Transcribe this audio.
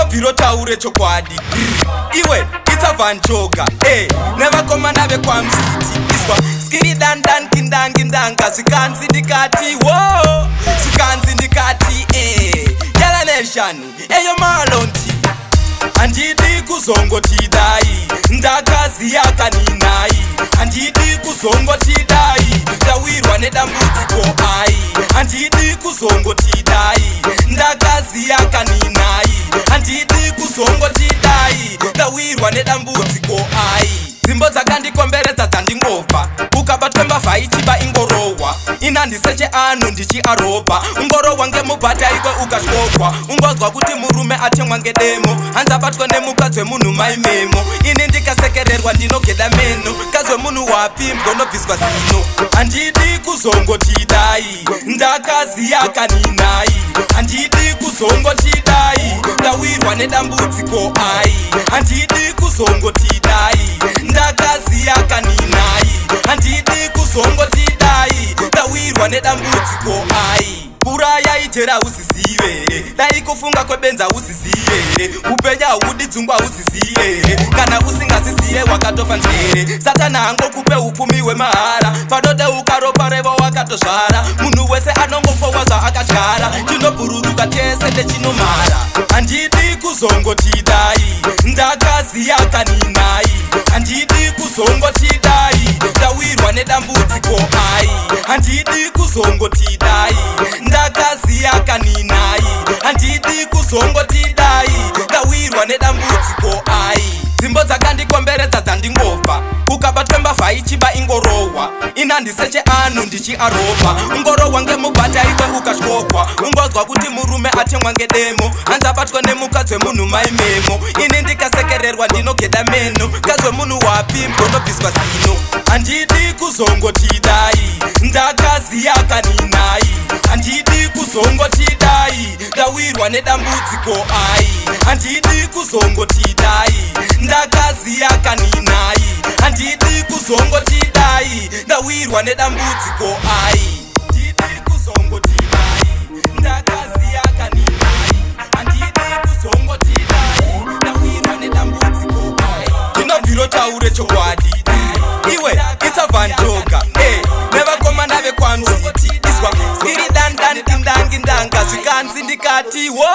ndinobviro taure chokwadi iwe itsavanjoga nevakomana vekwamziti iswa skiri dandan kindangi ndanga zvikanzi ndikati wo zvikanzi ndikati yala nation eyo malonti handidi kuzongotidai ndakaziya kaninai handidi kuzongotidai ndawirwa nedambudziko ai handidi kuzongotidai ndakaziya kaninai handidi kuzongotidai ndawirwa nedambudziko ai dzimbo dzakandikomberedza dzandingobva ukabatwe mbavha ichiba ingorohwa inandiseche ano ndichiarobha ungorohwa ngemubhata iwe ukatyokwa ungodzwa kuti murume atemwa ngedemo hanzabatwe nemukadzi wemunhu maimemo ini ndikasekererwa ndinogeda meno kadzi wemunhu wapi mgonobviswa zino handidi kuzongotidai ndakaziya kaninai handidi kuzongotidai ndawirwa nedambudziko ai handidi kuzongotidai ndakaziya kaninai handidi kuzongotidai ndawirwa nedambudziko ai buraya ijera uzizive dai kufunga kwebenza uzizive upenya hudi dzungwa uzizive kana usingazizive wakatofa njere satana hangokupe upfumi hwemahara panode ukaropa revo wakatozvara munhu wese anongokowa zvaakatyara chinobhururuka tese nechinomara handidi kuzongotidai ndakaziya kaninai handidi kuzongotidai ndawirwa nedambudziko ai handidi kuzongotidai ndakaziya kaninai handidi kuzongotidai ndawirwa nedambudziko ai dzimbo dzakandikomberedza dzandingobva ukabatwe mbavha ichiba ingorohwa inandiseche ano ndichiarobha ungorohwa ngemubhata iwe ukatyokwa ungodzwa kuti murume atemwa ngedemo hanzabatwa nemukadzi wemunhu maimemo ini ndikasekererwa ndinogeda meno kadzi wemunhu wapi mgonobviswa zino handidi kuzongotidai ndakaziya kaninai handidi kuzongotidai ndawirwa nedambudziko ai handidi kuzongotidai ndakaziya kaninai handidi kuzongotidai ndawirwa nedambudziko ai handidi kuzongotidai ndakaziya kaninai handidi kuzongotidai ndawirwa nedambudziko ai ndinobviro taure chokwadi iwe itsavanjoga nevakomana vekwanziti iswa skiri dandan kindangi ndanga zvikanzi ndikati wo